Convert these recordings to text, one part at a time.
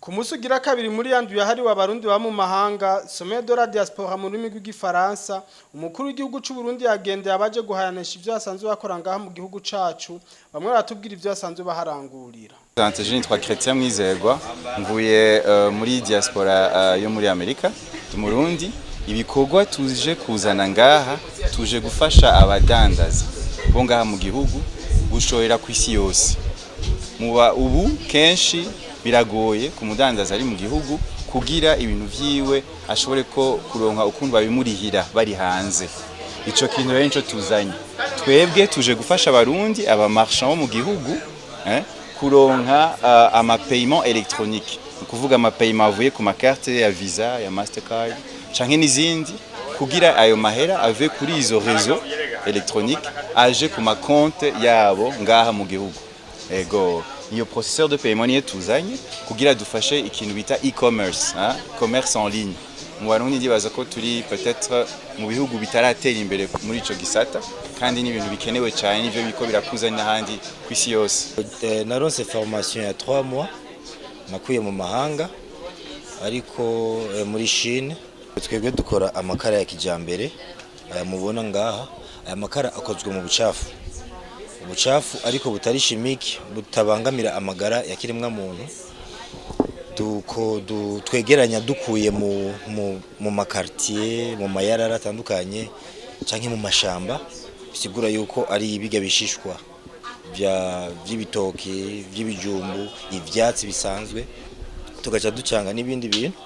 Ku musi ugira kabiri muri yanduye hariwe abarundi ba mu mahanga Sommet de la Diaspora mu rurimi rw'igifaransa umukuru w'igihugu c'u Burundi yagendeye abaje guhayanisha ivyo asanzwe bakora ngaha mu gihugu cacu bamwe baratubwira ivyo asanzwe baharangurira. Jean Twa Chrétien Mwizerwa mvuye muri diaspora yo muri Amerika mu Burundi ibikorwa tuje kuzana ngaha tuje gufasha abadandaza bo ngaha mu gihugu gushorera ku isi yose. Muba ubu kenshi biragoye ku mudandaza ari mu gihugu kugira ibintu vyiwe ashobore ko kuronka ukuntu babimurihira bari hanze. Ico kintu rero nico tuzanye. Twebwe tuje gufasha abarundi aba marchand bo mu gihugu kuronka ama paiement électronique. Kuvuga ama paiement avuye ku makarte ya Visa ya Mastercard canke n'izindi kugira ayo mahera ave kuri izo réseaux électroniques aje ku makonte yabo ngaha mu gihugu. Ego iyo processeur de paiement niye tuzanye kugira dufashe ikintu bita e-commerce, commerce en ligne. Mu Barundi ndibaza ko turi peut-être mu bihugu bitaratera imbere muri ico gisata kandi ni ibintu bikenewe cyane nivyo biko birakuza n'ahandi kwisi yose. Naronse formation ya 3 mois nakuye mu mahanga ariko muri Chine. Twebwe dukora amakara ya kijambere aya mubona ngaha. Aya makara akozwe mu bucafu ariko butari chimique butabangamira amagara ya kiremwa muntu. Twegeranya dukuye mu makartier mu mayarara atandukanye canke mu mashamba bisigura yuko ari ibiga bishishwa by'ibitoki by'ibijumbu ivyatsi bisanzwe tugaca ducanga n'ibindi bintu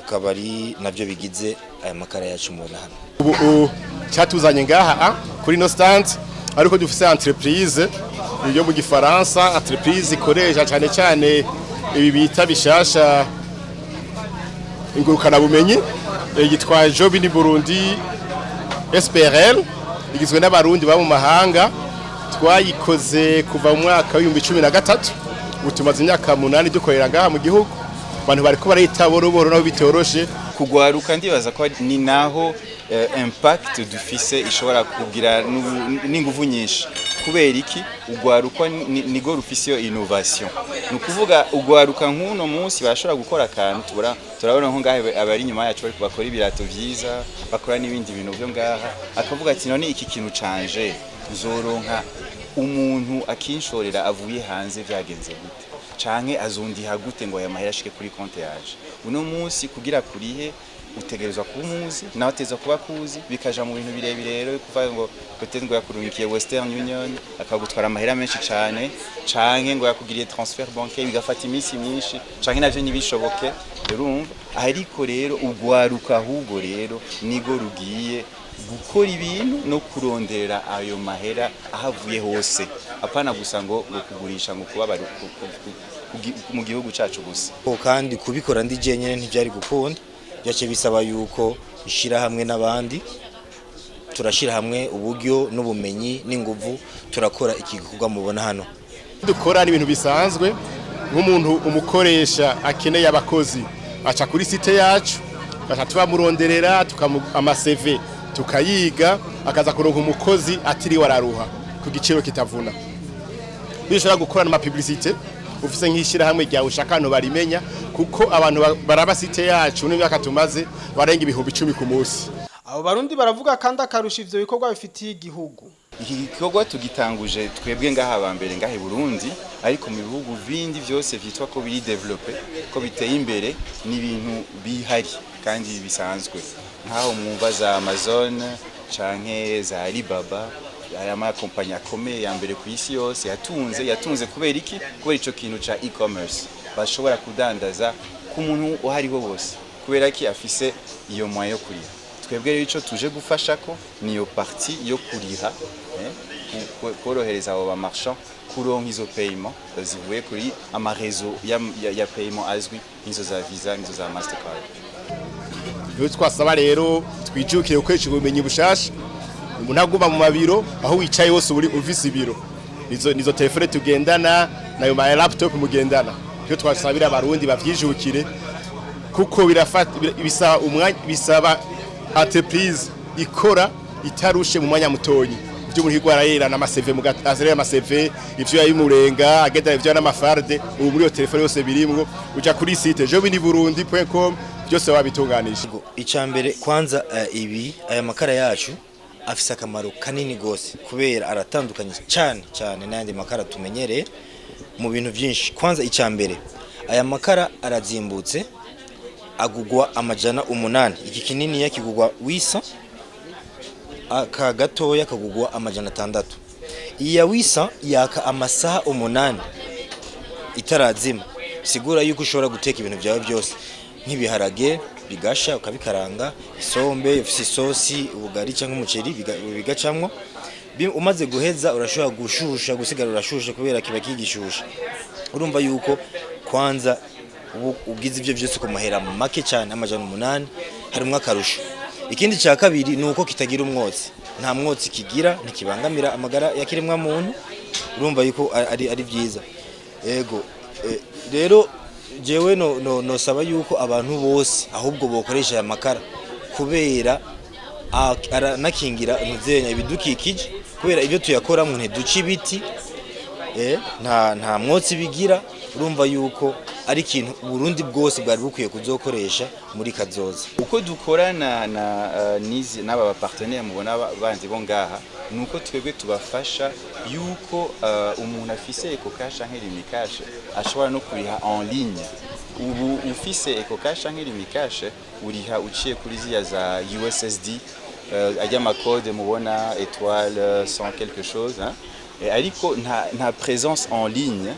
akabari navyo bigize aya makara yacu mubona hano. Ubu cyatuzanye ngaha kuri no stand ariko dufise entreprise yo mu gifaransa entreprise ikoresha cyane ibi bita bishasha ingurukana bumenyi yitwa Jobini Burundi SPRL igizwe n'abarundi ba mu mahanga twayikoze kuva mu mwaka wa 2013 utumaze imyaka 8 dukorera ngaha mu gihugu abantu bariko barayita boroboro naho bitoroshe kugwaruka ndibaza ko ni naho impact dufise ishobora kugira n'inguvu nyinshi kubera iki ugwaruka nigo rufise yo innovation nukuvuga ugwaruka nkuno munsi bashobora gukora akantu turabona nko ngahe abari nyuma yacu bari bakora ibirato vyiza bakora n'ibindi bintu byo ngaha akavuga ati none iki kintu canje uzoronka umuntu akinshorera avuye hanze byagenze gute canke azondiha gute ngo aya mahera ashike kuri konte yaje uno munsi kugira kurihe utegerezwa kumuzi nawe ateza kuba kuzi bikaja mu bintu birebire rero kuvuga ngo peut-être ngo yakurungikiye Western Union akagutwara amahera menshi cane canke ngo yakugiriye transfert bancaire bigafata iminsi myinshi canke navyo nibishoboke urumva ariko rero ugwaruka ahubwo rero nigo rugiye gukora ibintu no kurondera ayo mahera ahavuye hose apana gusa ngo kugurisha ngo kuba mu gihugu cacu gusa kandi kubikora ndi jenyene ntivyari gukunda byace bisaba yuko ishira hamwe n'abandi turashira hamwe uburyo n'ubumenyi n'inguvu turakora ikikorwa mubona hano dukora n'ibintu bisanzwe nk'umuntu umukoresha akeneye abakozi aca kuri site yacu batatuba muronderera ama CV tukayiga akaza kuronka umukozi atiriwe araruha ku giciro kitavuna bishobora gukora na publicité ufise nk'ishira hamwe rya ushakano barimenya kuko abantu baraba site yacu n'imyaka tumaze barenga ibihumbi 10 ku munsi. Abo barundi baravuga kandi akarusha ivyo bikorwa bifitiye igihugu. Iki gikorwa tugitanguje twebwe ngaha abambere ngahe Burundi ariko mu bihugu bindi vyose vyitwa ko biri developer ko biteye imbere n'ibintu bihari kandi bisanzwe nkaho mwumva za Amazon canke za Alibaba aya ma compagnie akomeye ya mbere ku isi yose yatunze kubera iki kubera ico kintu ca e-commerce bashobora kudandaza ku muntu uhariho bose kubera ki afise iyo moyen yo kuriha. Twebwe rero ico tuje gufasha ko niyo partie yo kuriha korohereza abo ba marchand kuronka izo paiement zivuye kuri ama réseau ya paiement azwi inzo za Visa inzo za Mastercard. Yo twasaba rero twijukiye ukoresha ubumenyi bushasha umuntu aguma mu mabiro aho wicaye wose uri ufise ibiro nizo telefone tugendana nayo ma laptop mugendana cyo twasabira abarundi bavyijukire kuko bisaba entreprise ikora itarushe mu mwanya mutonyi ivyo muri higwara yera n'amaseve mu gatazere y'amaseve ivyo yayimurenga agenda ivyo n'amafarde ubu muri yo telefone yose birimwo uja kuri site jobiniburundi.com byose wabitunganije. Icambere kwanza aya makara yacu afise akamaro kanini gose kubera aratandukanye cyane n'ayandi makara tumenyereye mu bintu byinshi. Kwanza icambere aya makara arazimbutse agugwa amajana 8, iki kinini yakigugwa wisa, aka gatoya kagugwa amajana 6. Iya wisa yaka amasaha 8 itarazima, sigura yuko ushobora guteka ibintu byawe byose nk'ibiharage bigasha ukabikaranga, isombe ifise isosi, ubugari cyangwa umuceri bigacamwo. Umaze guheza urashobora gushusha, gusigara urashusha kubera kiba kigishusha. Urumva yuko kwanza ugize ivyo byose ku mahera make cyane amajana 8 harimo akarusho. Ikindi cya kabiri nuko kitagira umwotsi, nta mwotsi kigira, ntikibangamira amagara yakiremwa muntu. Urumva yuko ari byiza. Yego rero jewe no saba yuko abantu bose ahubwo bokoresha aya makara kubera aranakingira ntuzenya ibidukikije, kubera ibyo tuyakora mu ntiduci ibiti nta mwotsi bigira. Urumva yuko ari ikintu Burundi bwose bwari bukwiye kuzokoresha muri kazoza. Uko dukorana n'aba ba partenaires mubona bandi bo ngaha nuko twebwe tubafasha yuko umuntu afise EcoCash canke Rimikash ashobora no kuriha en ligne. Ubu ufise EcoCash canke Rimikash uriha uciye kuri ziya za USSD ajya makode mubona étoile 100 quelque chose ariko nta présence en ligne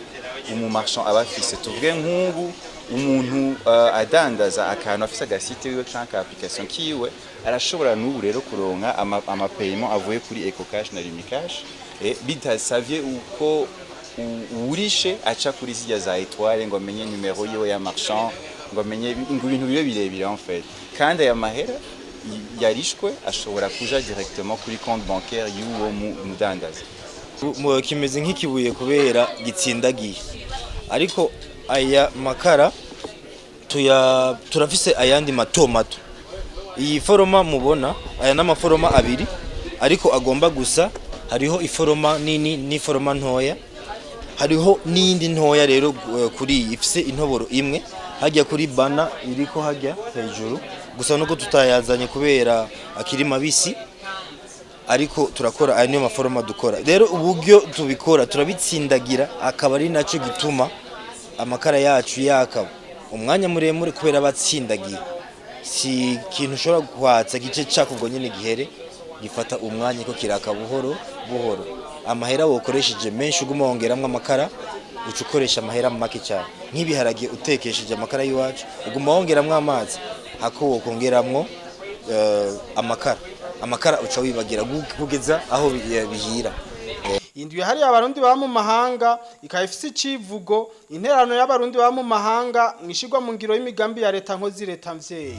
umu marchand abafise. Tuvuge nk'ubu umuntu adandaza akantu afise agasite wiwe canke application kiwe arashobora n'ubu rero kuronka ama paiement avuye kuri EcoCash na Rimikash bitasavye uko urishe aca kuri zijya za étoile ngo amenye numero yiwe ya marchand ngo amenye ibintu birebire en fait. Kandi aya mahera yarishwe ashobora kuja directement kuri compte bancaire y'uwo mudandaza. Kimeze nk'ikibuye kubera gitsindagiye, ariko aya makara turafise ayandi mato. Iyi foroma mubona aya n'amaforoma abiri ariko agomba gusa. Hariho iforoma nini n'iforoma ntoya, hariho n'indi ntoya rero kuri ifise intoboro imwe hajya kuri bana iriko hajya hejuru, gusa nuko tutayazanye kubera akiri mabisi, ariko turakora aya niyo maforoma dukora. Rero uburyo tubikora turabitsindagira, akaba ari naco gituma amakara yacu yaka umwanya muremure kubera batsindagira. Si kintu ushobora kwatsa gice cako ubwo nyene gihere, gifata umwanya ko kiraka buhoro buhoro. Amahera wokoresheje menshi uguma wongeramwe amakara ucukoresha amahera make cyane. Nk'ibiharage utekesheje amakara yiwacu uguma wongeramwe amazi, hako wokongeramwo amakara uca wibagira kugeza aho bihira. Indwi hari abarundi ba mu mahanga ikaba ifise icivugo interano y'abarundi ba mu mahanga mwishirwa mu ngiro y'imigambi ya leta nkozi leta mvyeyi.